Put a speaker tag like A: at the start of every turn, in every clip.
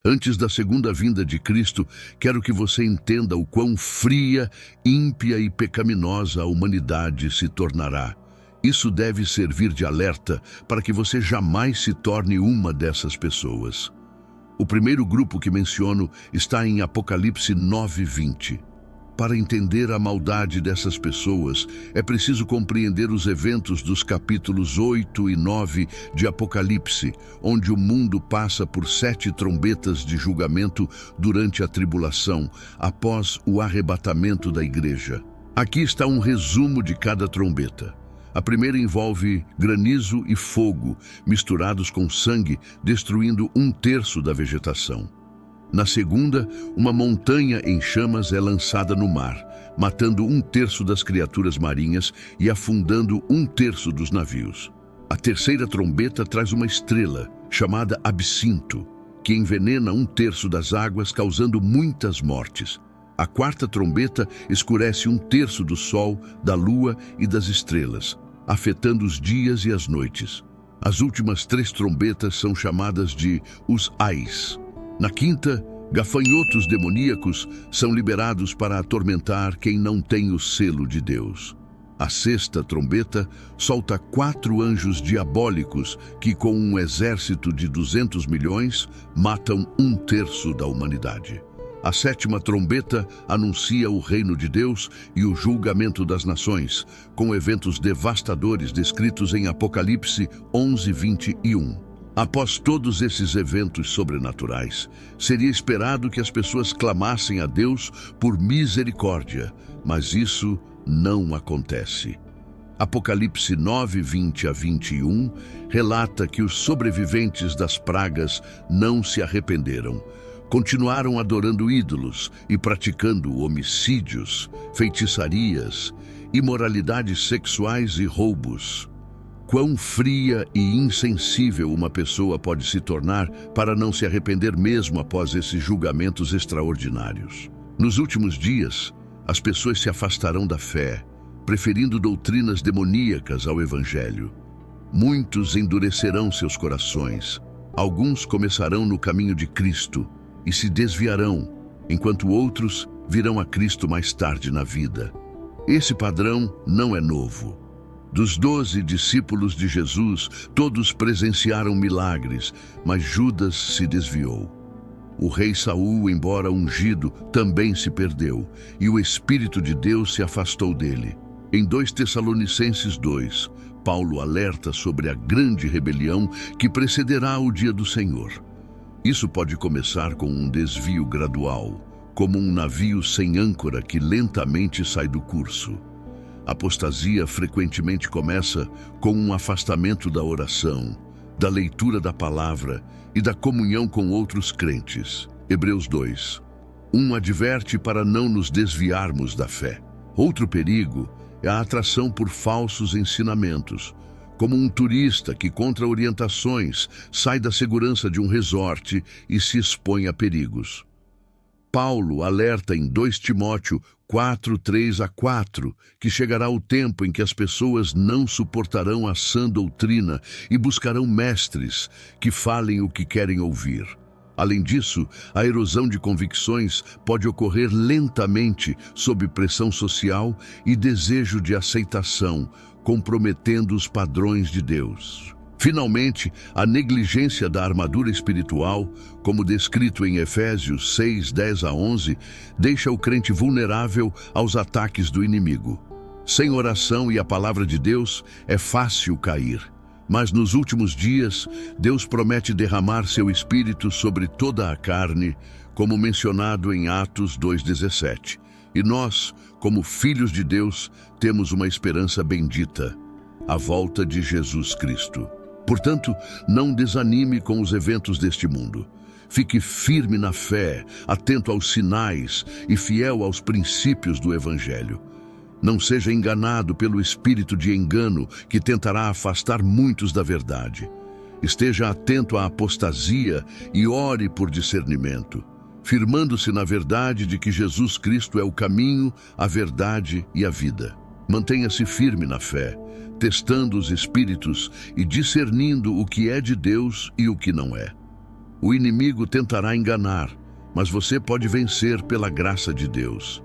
A: Antes da segunda vinda de Cristo, quero que você entenda o quão fria, ímpia e pecaminosa a humanidade se tornará. Isso deve servir de alerta para que você jamais se torne uma dessas pessoas. O primeiro grupo que menciono está em Apocalipse 9:20. Para entender a maldade dessas pessoas, é preciso compreender os eventos dos capítulos 8 e 9 de Apocalipse, onde o mundo passa por 7 trombetas de julgamento durante a tribulação, após o arrebatamento da igreja. Aqui está um resumo de cada trombeta. A primeira envolve granizo e fogo, misturados com sangue, destruindo 1/3 da vegetação. Na segunda, uma montanha em chamas é lançada no mar, matando 1/3 das criaturas marinhas e afundando 1/3 dos navios. A terceira trombeta traz uma estrela, chamada Absinto, que envenena 1/3 das águas, causando muitas mortes. A quarta trombeta escurece 1/3 do sol, da lua e das estrelas, afetando os dias e as noites. As últimas 3 trombetas são chamadas de os ais. Na quinta, gafanhotos demoníacos são liberados para atormentar quem não tem o selo de Deus. A sexta trombeta solta 4 anjos diabólicos que, com um exército de 200 milhões, matam 1/3 da humanidade. A sétima trombeta anuncia o reino de Deus e o julgamento das nações, com eventos devastadores descritos em Apocalipse 11:21. Após todos esses eventos sobrenaturais, seria esperado que as pessoas clamassem a Deus por misericórdia, mas isso não acontece. Apocalipse 9:20-21 relata que os sobreviventes das pragas não se arrependeram. Continuaram adorando ídolos e praticando homicídios, feitiçarias, imoralidades sexuais e roubos. Quão fria e insensível uma pessoa pode se tornar para não se arrepender mesmo após esses julgamentos extraordinários. Nos últimos dias, as pessoas se afastarão da fé, preferindo doutrinas demoníacas ao Evangelho. Muitos endurecerão seus corações. Alguns começarão no caminho de Cristo e se desviarão, enquanto outros virão a Cristo mais tarde na vida. Esse padrão não é novo. Dos 12 discípulos de Jesus, todos presenciaram milagres, mas Judas se desviou. O rei Saul, embora ungido, também se perdeu, e o Espírito de Deus se afastou dele. Em 2 Tessalonicenses 2, Paulo alerta sobre a grande rebelião que precederá o dia do Senhor. Isso pode começar com um desvio gradual, como um navio sem âncora que lentamente sai do curso. A apostasia frequentemente começa com um afastamento da oração, da leitura da palavra e da comunhão com outros crentes. Hebreus 2. Adverte para não nos desviarmos da fé. Outro perigo é a atração por falsos ensinamentos, como um turista que, contra orientações, sai da segurança de um resort e se expõe a perigos. Paulo alerta em 2 Timóteo 4:3-4 que chegará o tempo em que as pessoas não suportarão a sã doutrina e buscarão mestres que falem o que querem ouvir. Além disso, a erosão de convicções pode ocorrer lentamente sob pressão social e desejo de aceitação, comprometendo os padrões de Deus. Finalmente, a negligência da armadura espiritual, como descrito em Efésios 6:10-11, deixa o crente vulnerável aos ataques do inimigo. Sem oração e a palavra de Deus, é fácil cair. Mas nos últimos dias, Deus promete derramar seu Espírito sobre toda a carne, como mencionado em Atos 2:17. E nós, como filhos de Deus, temos uma esperança bendita: a volta de Jesus Cristo. Portanto, não desanime com os eventos deste mundo. Fique firme na fé, atento aos sinais e fiel aos princípios do Evangelho. Não seja enganado pelo espírito de engano que tentará afastar muitos da verdade. Esteja atento à apostasia e ore por discernimento, firmando-se na verdade de que Jesus Cristo é o caminho, a verdade e a vida. Mantenha-se firme na fé, testando os espíritos e discernindo o que é de Deus e o que não é. O inimigo tentará enganar, mas você pode vencer pela graça de Deus.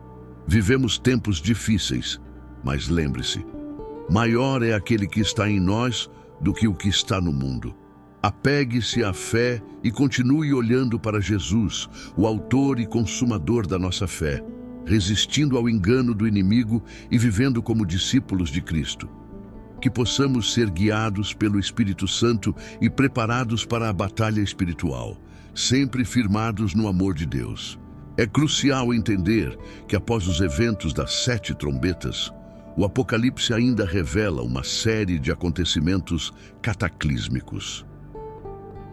A: Vivemos tempos difíceis, mas lembre-se, maior é aquele que está em nós do que o que está no mundo. Apegue-se à fé e continue olhando para Jesus, o autor e consumador da nossa fé, resistindo ao engano do inimigo e vivendo como discípulos de Cristo. Que possamos ser guiados pelo Espírito Santo e preparados para a batalha espiritual, sempre firmados no amor de Deus. É crucial entender que após os eventos das 7 trombetas, o Apocalipse ainda revela uma série de acontecimentos cataclísmicos.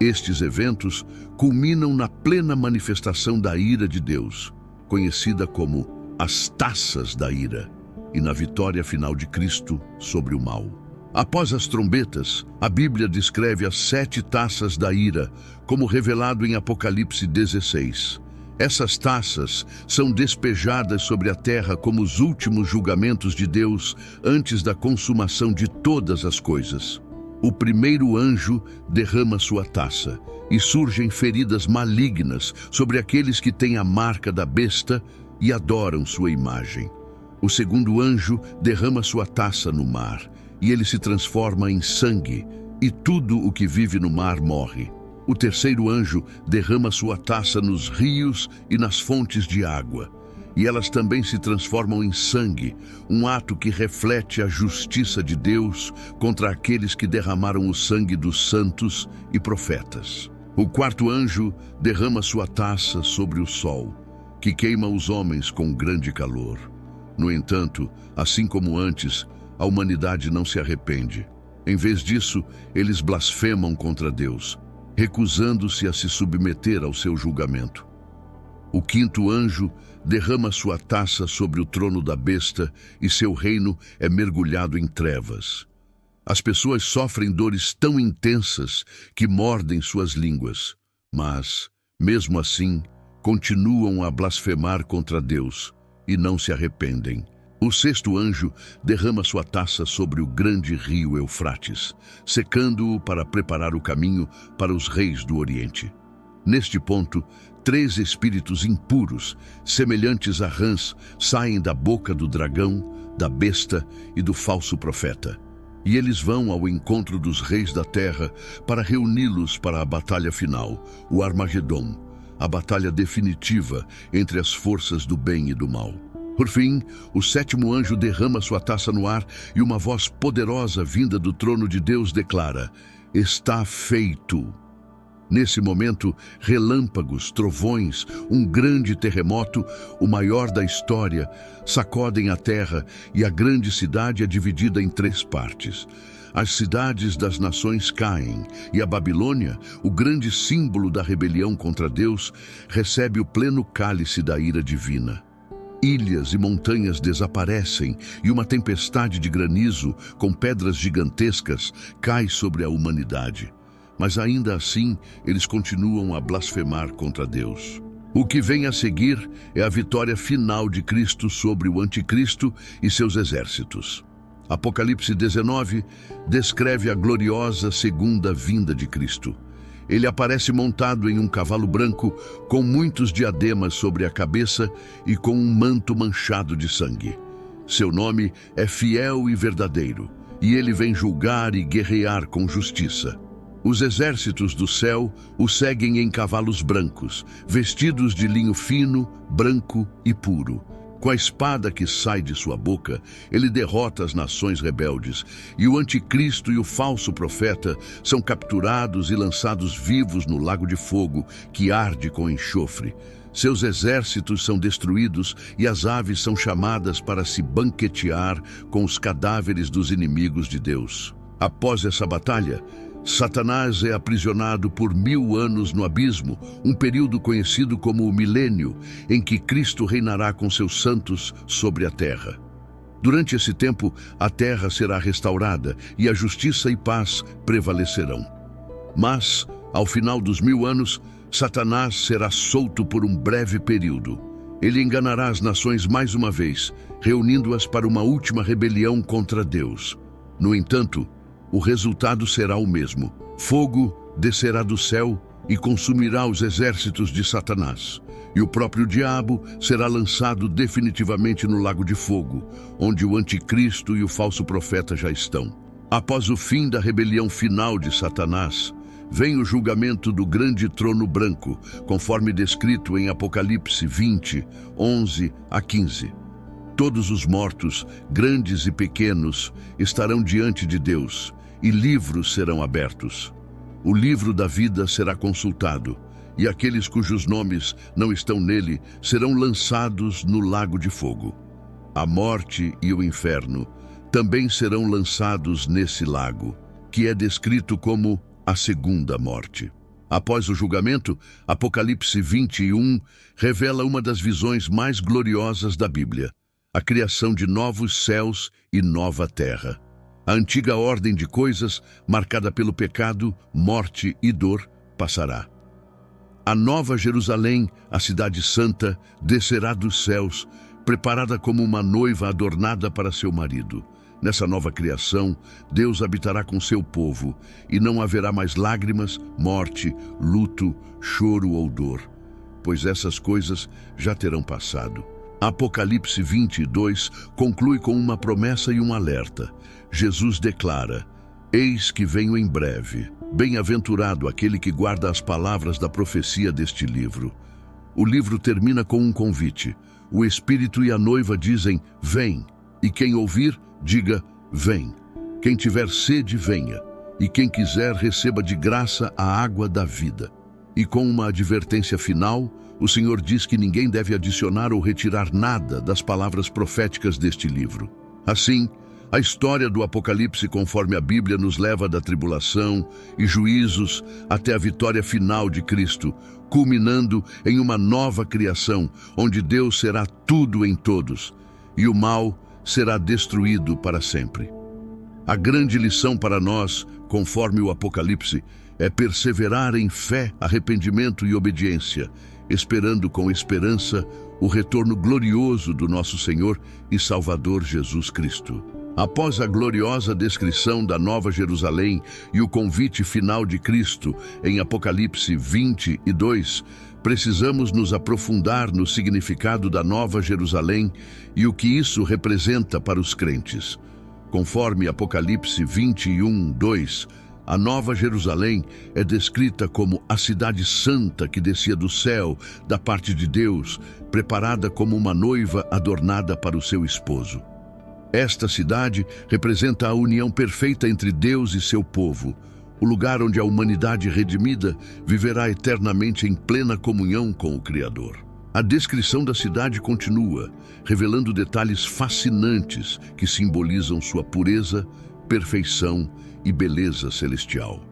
A: Estes eventos culminam na plena manifestação da ira de Deus, conhecida como as taças da ira, e na vitória final de Cristo sobre o mal. Após as trombetas, a Bíblia descreve as 7 taças da ira, como revelado em Apocalipse 16. Essas taças são despejadas sobre a terra como os últimos julgamentos de Deus antes da consumação de todas as coisas. O primeiro anjo derrama sua taça e surgem feridas malignas sobre aqueles que têm a marca da besta e adoram sua imagem. O segundo anjo derrama sua taça no mar e ele se transforma em sangue e tudo o que vive no mar morre. O terceiro anjo derrama sua taça nos rios e nas fontes de água, e elas também se transformam em sangue, um ato que reflete a justiça de Deus contra aqueles que derramaram o sangue dos santos e profetas. O quarto anjo derrama sua taça sobre o sol, que queima os homens com grande calor. No entanto, assim como antes, a humanidade não se arrepende. Em vez disso, eles blasfemam contra Deus, recusando-se a se submeter ao seu julgamento. O quinto anjo derrama sua taça sobre o trono da besta e seu reino é mergulhado em trevas. As pessoas sofrem dores tão intensas que mordem suas línguas, mas, mesmo assim, continuam a blasfemar contra Deus e não se arrependem. O sexto anjo derrama sua taça sobre o grande rio Eufrates, secando-o para preparar o caminho para os reis do Oriente. Neste ponto, 3 espíritos impuros, semelhantes a rãs, saem da boca do dragão, da besta e do falso profeta. E eles vão ao encontro dos reis da terra para reuni-los para a batalha final, o Armagedon, a batalha definitiva entre as forças do bem e do mal. Por fim, o sétimo anjo derrama sua taça no ar e uma voz poderosa vinda do trono de Deus declara: "Está feito." Nesse momento, relâmpagos, trovões, um grande terremoto, o maior da história, sacodem a terra e a grande cidade é dividida em 3 partes. As cidades das nações caem e a Babilônia, o grande símbolo da rebelião contra Deus, recebe o pleno cálice da ira divina. Ilhas e montanhas desaparecem e uma tempestade de granizo com pedras gigantescas cai sobre a humanidade. Mas ainda assim, eles continuam a blasfemar contra Deus. O que vem a seguir é a vitória final de Cristo sobre o Anticristo e seus exércitos. Apocalipse 19 descreve a gloriosa segunda vinda de Cristo. Ele aparece montado em um cavalo branco, com muitos diademas sobre a cabeça e com um manto manchado de sangue. Seu nome é Fiel e Verdadeiro, e ele vem julgar e guerrear com justiça. Os exércitos do céu o seguem em cavalos brancos, vestidos de linho fino, branco e puro. Com a espada que sai de sua boca, ele derrota as nações rebeldes, e o anticristo e o falso profeta são capturados e lançados vivos no lago de fogo, que arde com enxofre. Seus exércitos são destruídos e as aves são chamadas para se banquetear com os cadáveres dos inimigos de Deus. Após essa batalha, Satanás é aprisionado por 1000 anos no abismo, um período conhecido como o milênio, em que Cristo reinará com seus santos sobre a terra. Durante esse tempo, a terra será restaurada e a justiça e paz prevalecerão. Mas, ao final dos 1000 anos, Satanás será solto por um breve período. Ele enganará as nações mais uma vez, reunindo-as para uma última rebelião contra Deus. No entanto, o resultado será o mesmo. Fogo descerá do céu, e consumirá os exércitos de Satanás. E o próprio diabo será lançado definitivamente no lago de fogo, onde o anticristo e o falso profeta já estão. Após o fim da rebelião final de Satanás, vem o julgamento do grande trono branco, conforme descrito em Apocalipse 20, 11 a 15. Todos os mortos, grandes e pequenos, estarão diante de Deus, e livros serão abertos. O livro da vida será consultado, e aqueles cujos nomes não estão nele serão lançados no lago de fogo. A morte e o inferno também serão lançados nesse lago, que é descrito como a segunda morte. Após o julgamento, Apocalipse 21 revela uma das visões mais gloriosas da Bíblia: a criação de novos céus e nova terra. A antiga ordem de coisas, marcada pelo pecado, morte e dor, passará. A nova Jerusalém, a cidade santa, descerá dos céus, preparada como uma noiva adornada para seu marido. Nessa nova criação, Deus habitará com seu povo, e não haverá mais lágrimas, morte, luto, choro ou dor, pois essas coisas já terão passado. Apocalipse 22 conclui com uma promessa e um alerta. Jesus declara: "Eis que venho em breve. Bem-aventurado aquele que guarda as palavras da profecia deste livro." O livro termina com um convite. O Espírito e a noiva dizem: "Vem." E quem ouvir, diga: "Vem." Quem tiver sede, venha. E quem quiser, receba de graça a água da vida. E com uma advertência final, o Senhor diz que ninguém deve adicionar ou retirar nada das palavras proféticas deste livro. Assim, a história do Apocalipse, conforme a Bíblia, nos leva da tribulação e juízos até a vitória final de Cristo, culminando em uma nova criação, onde Deus será tudo em todos, e o mal será destruído para sempre. A grande lição para nós, conforme o Apocalipse, é perseverar em fé, arrependimento e obediência, esperando com esperança o retorno glorioso do nosso Senhor e Salvador Jesus Cristo. Após a gloriosa descrição da Nova Jerusalém e o convite final de Cristo em Apocalipse 22, precisamos nos aprofundar no significado da Nova Jerusalém e o que isso representa para os crentes. Conforme Apocalipse 21:2, a Nova Jerusalém é descrita como a cidade santa que descia do céu, da parte de Deus, preparada como uma noiva adornada para o seu esposo. Esta cidade representa a união perfeita entre Deus e seu povo, o lugar onde a humanidade redimida viverá eternamente em plena comunhão com o Criador. A descrição da cidade continua, revelando detalhes fascinantes que simbolizam sua pureza, perfeição e beleza celestial.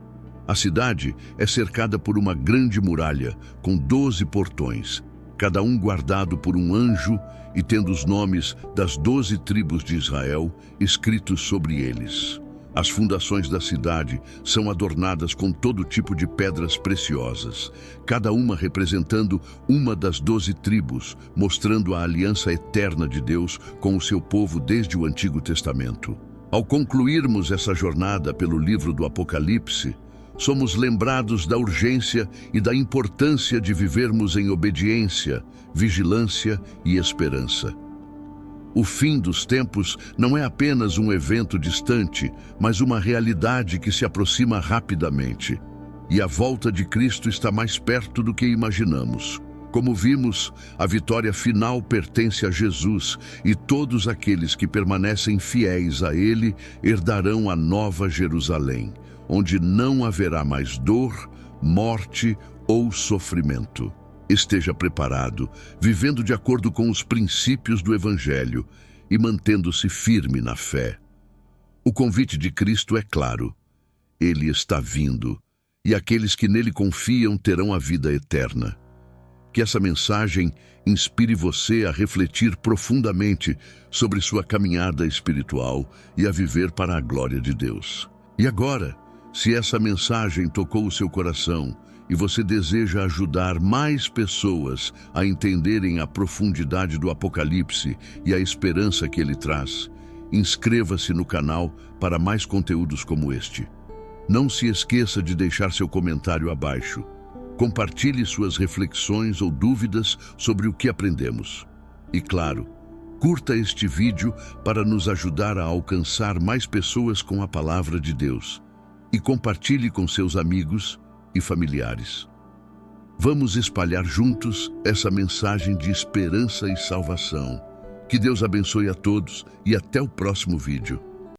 A: A cidade é cercada por uma grande muralha com 12 portões, cada um guardado por um anjo e tendo os nomes das 12 tribos de Israel escritos sobre eles. As fundações da cidade são adornadas com todo tipo de pedras preciosas, cada uma representando uma das 12 tribos, mostrando a aliança eterna de Deus com o seu povo desde o Antigo Testamento. Ao concluirmos essa jornada pelo livro do Apocalipse, somos lembrados da urgência e da importância de vivermos em obediência, vigilância e esperança. O fim dos tempos não é apenas um evento distante, mas uma realidade que se aproxima rapidamente. E a volta de Cristo está mais perto do que imaginamos. Como vimos, a vitória final pertence a Jesus, e todos aqueles que permanecem fiéis a Ele herdarão a Nova Jerusalém, onde não haverá mais dor, morte ou sofrimento. Esteja preparado, vivendo de acordo com os princípios do Evangelho e mantendo-se firme na fé. O convite de Cristo é claro. Ele está vindo, e aqueles que nele confiam terão a vida eterna. Que essa mensagem inspire você a refletir profundamente sobre sua caminhada espiritual e a viver para a glória de Deus. E agora, se essa mensagem tocou o seu coração e você deseja ajudar mais pessoas a entenderem a profundidade do Apocalipse e a esperança que ele traz, inscreva-se no canal para mais conteúdos como este. Não se esqueça de deixar seu comentário abaixo. Compartilhe suas reflexões ou dúvidas sobre o que aprendemos. E claro, curta este vídeo para nos ajudar a alcançar mais pessoas com a palavra de Deus. E compartilhe com seus amigos e familiares. Vamos espalhar juntos essa mensagem de esperança e salvação. Que Deus abençoe a todos e até o próximo vídeo.